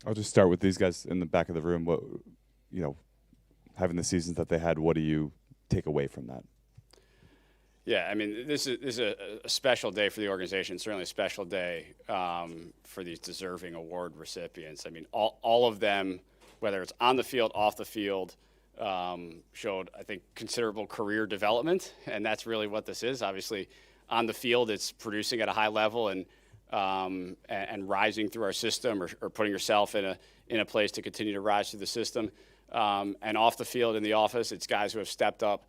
I'll just start with these guys in the back of the room. What, having the seasons that they had, what do you take away from that? Yeah, I mean, this is a special day for the organization. Certainly a special day for these deserving award recipients. I mean, all of them, whether it's on the field, off the field, showed, I think, considerable career development, and that's really what this is. Obviously, on the field, it's producing at a high level and rising through our system, or putting yourself in a place to continue to rise through the system. And off the field in the office, it's guys who have stepped up,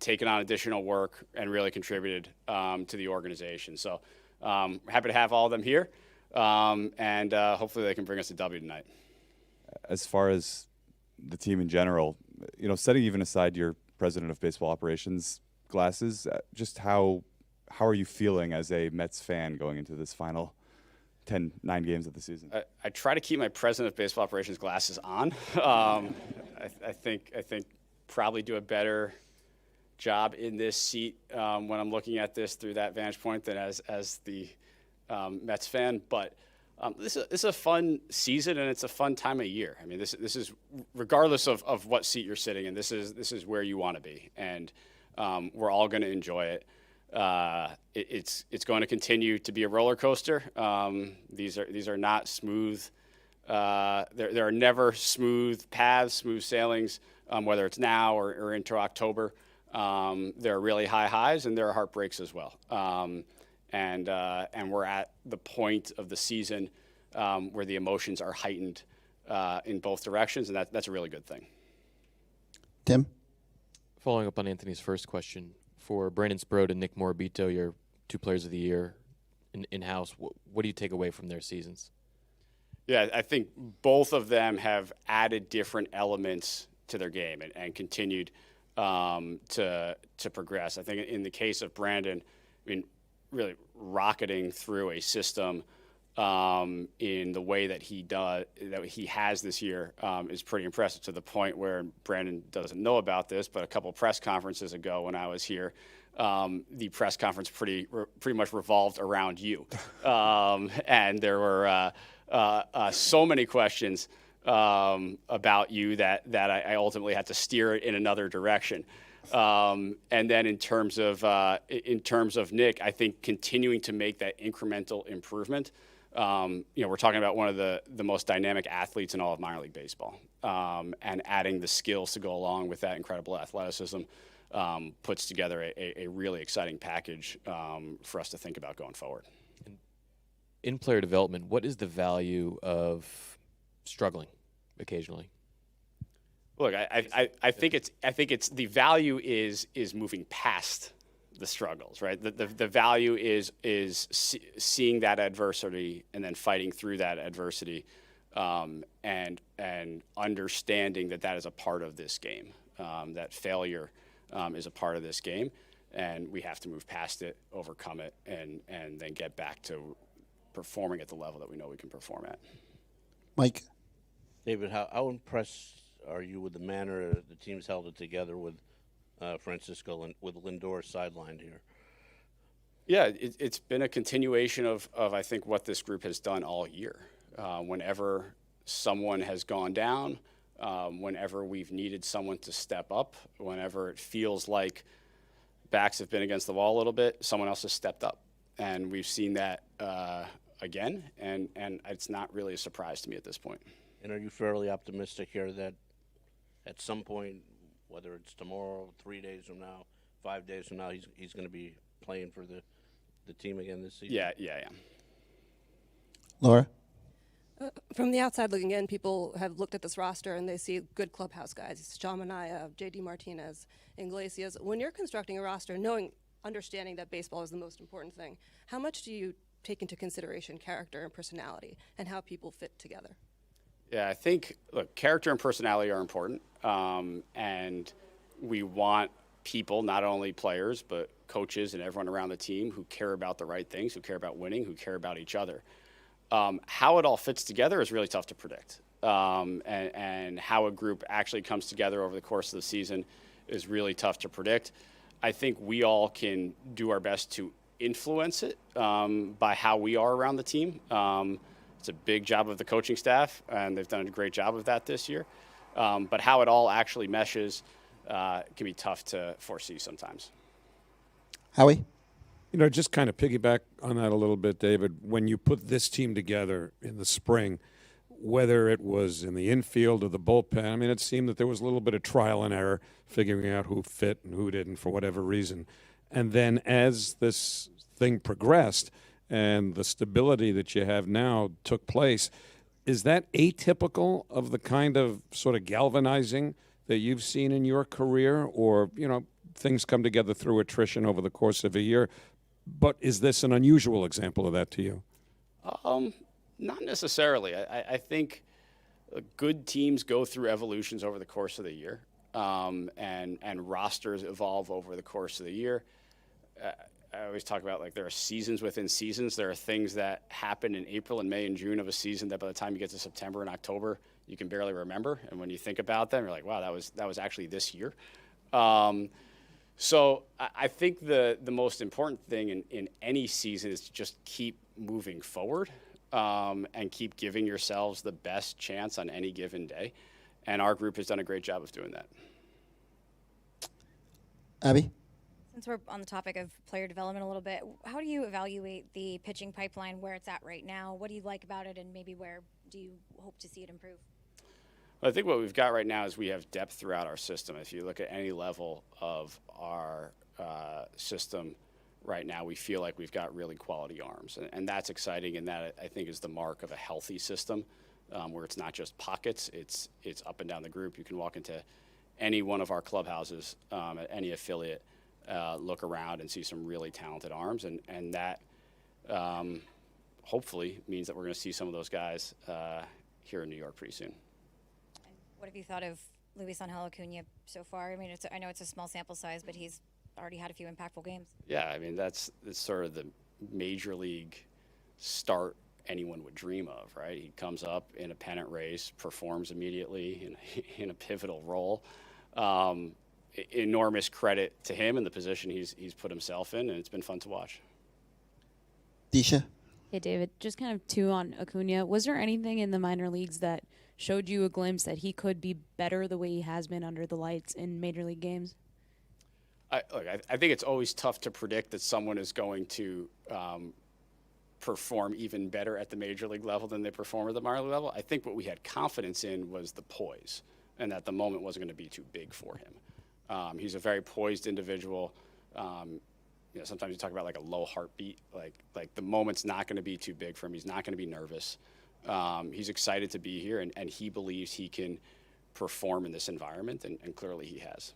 taken on additional work, and really contributed to the organization. So happy to have all of them here, and hopefully they can bring us a W tonight. As far as the team in general, setting even aside your president of baseball operations glasses, just how are you feeling as a Mets fan going into this final 9 games of the season? I try to keep my president of baseball operations glasses on. I think probably do a better job in this seat when I'm looking at this through that vantage point than as the Mets fan. But this is a fun season, and it's a fun time of year. I mean, this is regardless of what seat you're sitting in. This is where you want to be, and we're all going to enjoy it. It's going to continue to be a roller coaster. These are not smooth. There are never smooth paths, smooth sailings, whether it's now or into October. There are really high highs, and there are heartbreaks as well. And we're at the point of the season where the emotions are heightened in both directions, and that's a really good thing. Tim? Following up on Anthony's first question, for Brandon Sprode and Nick Morabito, your 2 players of the year in-house, what do you take away from their seasons? Yeah, I think both of them have added different elements to their game and continued to progress. I think in the case of Brandon, I mean, really rocketing through a system in the way that he has this year is pretty impressive, to the point where Brandon doesn't know about this, but a couple press conferences ago when I was here, the press conference pretty much revolved around you, and there were so many questions about you that I ultimately had to steer it in another direction. And then in terms of Nick, I think continuing to make that incremental improvement. We're talking about one of the most dynamic athletes in all of minor league baseball, and adding the skills to go along with that incredible athleticism puts together a really exciting package for us to think about going forward. In player development, what is the value of struggling occasionally? Look, I think it's the value is moving past the struggles, right? The value is seeing that adversity and then fighting through that adversity, and understanding that is a part of this game. That failure is a part of this game, and we have to move past it, overcome it, and then get back to performing at the level that we know we can perform at. Mike? David, how impressed are you with the manner the team's held it together with Francisco and with Lindor sidelined here? Yeah, it's been a continuation of I think what this group has done all year. Whenever someone has gone down, whenever we've needed someone to step up, whenever it feels like backs have been against the wall a little bit, someone else has stepped up. And we've seen that again, and it's not really a surprise to me at this point. And are you fairly optimistic here that at some point, whether it's tomorrow, 3 days from now, 5 days from now, he's going to be playing for the team again this season? Yeah. Laura? From the outside looking in, people have looked at this roster and they see good clubhouse guys. John Manaea, J.D. Martinez, Iglesias. When you're constructing a roster, understanding that baseball is the most important thing, how much do you take into consideration character and personality and how people fit together? Yeah, I think, look, character and personality are important, and we want people, not only players, but coaches and everyone around the team who care about the right things, who care about winning, who care about each other. How it all fits together is really tough to predict, and how a group actually comes together over the course of the season is really tough to predict. I think we all can do our best to influence it by how we are around the team. It's a big job of the coaching staff, and they've done a great job of that this year. But how it all actually meshes can be tough to foresee sometimes. Howie? You know, just kind of piggyback on that a little bit, David. When you put this team together in the spring, whether it was in the infield or the bullpen, I mean, it seemed that there was a little bit of trial and error, figuring out who fit and who didn't for whatever reason. And then as this thing progressed and the stability that you have now took place, is that atypical of the kind of sort of galvanizing that you've seen in your career? Or, you know, things come together through attrition over the course of a year. But is this an unusual example of that to you? Not necessarily. I think good teams go through evolutions over the course of the year, and rosters evolve over the course of the year. I always talk about, like, there are seasons within seasons. There are things that happen in April and May and June of a season that by the time you get to September and October, you can barely remember. And when you think about them, you're like, wow, that was actually this year. So I think the most important thing in any season is to just keep moving forward, and keep giving yourselves the best chance on any given day. And our group has done a great job of doing that. Abby? Since we're on the topic of player development a little bit, how do you evaluate the pitching pipeline, where it's at right now? What do you like about it, and maybe where do you hope to see it improve? Well, I think what we've got right now is we have depth throughout our system. If you look at any level of our system right now, we feel like we've got really quality arms. And that's exciting, and that, I think, is the mark of a healthy system, where it's not just pockets, it's up and down the group. You can walk into any one of our clubhouses at any affiliate, look around and see some really talented arms, and that hopefully means that we're going to see some of those guys here in New York pretty soon. What have you thought of Luis Angel Acuna so far? I mean, I know it's a small sample size, but he's already had a few impactful games. Yeah, I mean, that's sort of the major league start anyone would dream of, right? He comes up in a pennant race, performs immediately in a pivotal role. Enormous credit to him and the position he's put himself in, and it's been fun to watch. Disha? Hey, David, just kind of two on Acuna. Was there anything in the minor leagues that showed you a glimpse that he could be better the way he has been under the lights in major league games? I think it's always tough to predict that someone is going to perform even better at the major league level than they perform at the minor league level. I think what we had confidence in was the poise, and that the moment wasn't going to be too big for him. He's a very poised individual. You know, sometimes you talk about like a low heartbeat, like the moment's not going to be too big for him. He's not going to be nervous. He's excited to be here, and he believes he can perform in this environment, and clearly he has.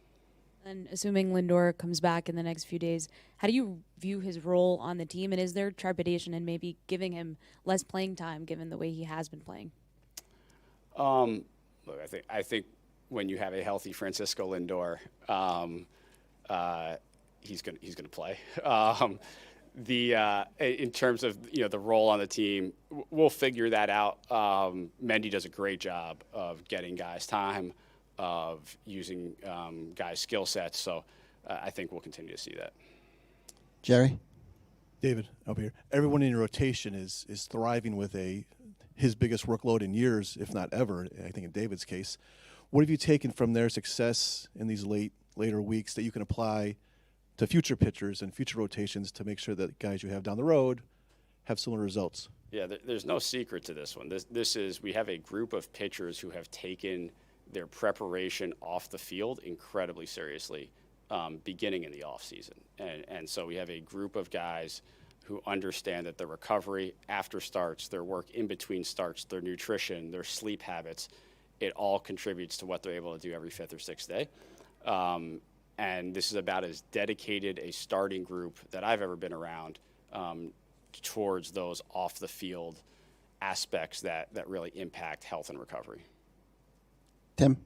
And assuming Lindor comes back in the next few days, how do you view his role on the team? And is there trepidation in maybe giving him less playing time given the way he has been playing? Look, I think when you have a healthy Francisco Lindor, he's gonna play. In terms of, you know, the role on the team, we'll figure that out. Mendy does a great job of getting guys time, of using guys' skill sets. So I think we'll continue to see that. Jerry? David, over here. Everyone in your rotation is thriving with his biggest workload in years, if not ever, I think in David's case. What have you taken from their success in these later weeks that you can apply to future pitchers and future rotations to make sure that guys you have down the road have similar results? Yeah, there's no secret to this one. We have a group of pitchers who have taken their preparation off the field incredibly seriously, beginning in the off season. And so we have a group of guys who understand that the recovery after starts, their work in between starts, their nutrition, their sleep habits, it all contributes to what they're able to do every fifth or sixth day. And this is about as dedicated a starting group that I've ever been around towards those off the field aspects that really impact health and recovery. Tim?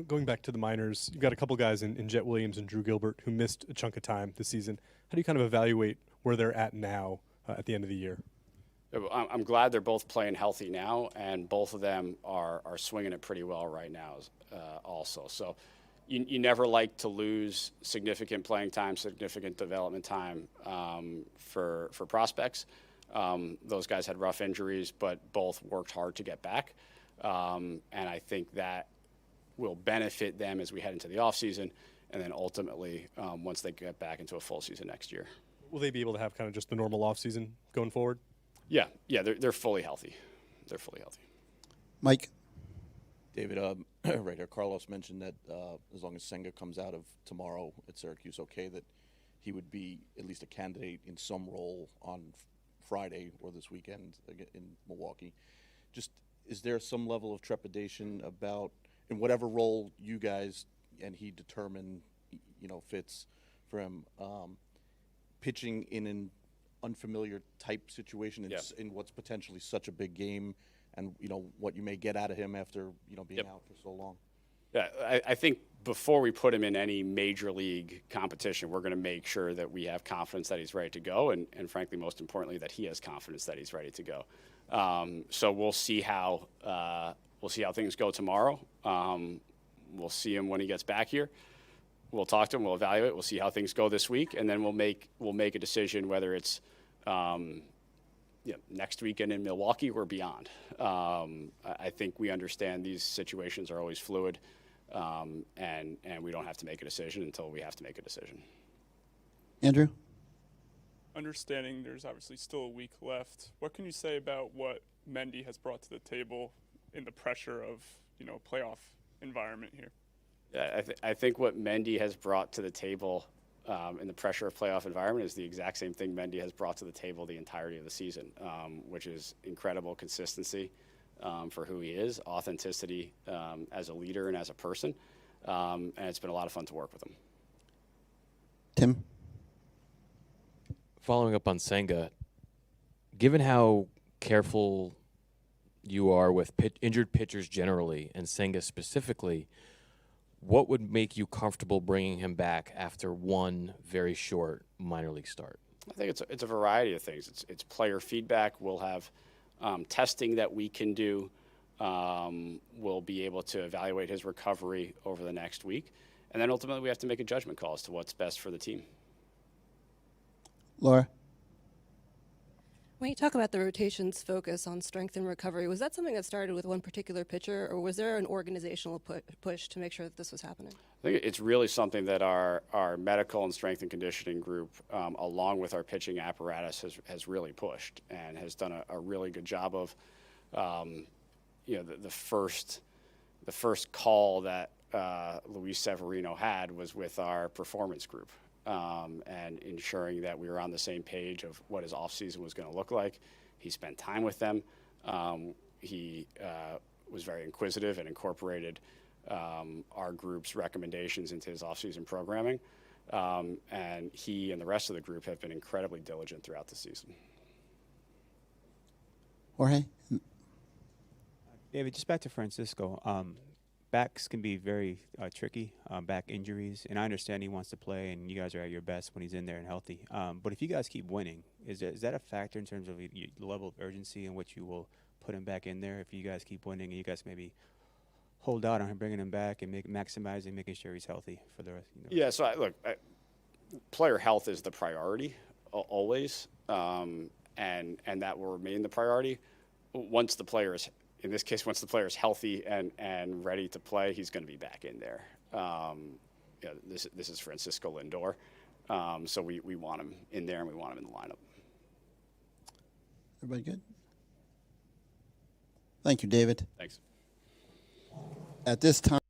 Going back to the minors, you've got a couple guys in Jet Williams and Drew Gilbert who missed a chunk of time this season. How do you kind of evaluate where they're at now at the end of the year? I'm glad they're both playing healthy now, and both of them are swinging it pretty well right now also. So you never like to lose significant playing time, significant development time for prospects. Those guys had rough injuries, but both worked hard to get back. And I think that will benefit them as we head into the offseason, and then ultimately once they get back into a full season next year. Will they be able to have kind of just the normal offseason going forward? Yeah, they're fully healthy. They're fully healthy. Mike. David, right here, Carlos mentioned that as long as Senga comes out of tomorrow at Syracuse, okay, that he would be at least a candidate in some role on Friday or this weekend in Milwaukee. Just, is there some level of trepidation about, in whatever role you guys and he determine, fits for him, pitching in an unfamiliar type situation in what's potentially such a big game, and what you may get out of him after being out for so long? Yeah, I think before we put him in any major league competition, we're going to make sure that we have confidence that he's ready to go, and frankly, most importantly, that he has confidence that he's ready to go. So we'll see how things go tomorrow. We'll see him when he gets back here. We'll talk to him. We'll evaluate. We'll see how things go this week, and then we'll make a decision whether it's next weekend in Milwaukee or beyond. I think we understand these situations are always fluid, and we don't have to make a decision until we have to make a decision. Andrew. Understanding there's obviously still a week left, what can you say about what Mendy has brought to the table in the pressure of playoff environment here? Yeah, I think what Mendy has brought to the table in the pressure of playoff environment is the exact same thing Mendy has brought to the table the entirety of the season, which is incredible consistency for who he is, authenticity as a leader and as a person, and it's been a lot of fun to work with him. Tim. Following up on Senga, given how careful you are with injured pitchers generally and Senga specifically, what would make you comfortable bringing him back after one very short minor league start? I think it's a variety of things. It's player feedback. We'll have testing that we can do. We'll be able to evaluate his recovery over the next week. And then ultimately we have to make a judgment call as to what's best for the team. Laura. When you talk about the rotation's focus on strength and recovery, was that something that started with one particular pitcher, or was there an organizational push to make sure that this was happening? I think it's really something that our medical and strength and conditioning group, along with our pitching apparatus, has really pushed and has done a really good job of, the first call that Luis Severino had was with our performance group. And ensuring that we were on the same page of what his offseason was going to look like. He spent time with them. He was very inquisitive and incorporated our group's recommendations into his offseason programming. And he and the rest of the group have been incredibly diligent throughout the season. Jorge. David, just back to Francisco. Backs can be very tricky, back injuries, and I understand he wants to play and you guys are at your best when he's in there and healthy. But if you guys keep winning, is that a factor in terms of the level of urgency in which you will put him back in there? If you guys keep winning and you guys maybe hold out on him, bringing him back and maximizing, making sure he's healthy for the rest. Yeah, so player health is the priority always, and that will remain the priority. Once the player is healthy and ready to play, he's going to be back in there. This is Francisco Lindor, so we want him in there and we want him in the lineup. Everybody good? Thank you, David. Thanks. At this time.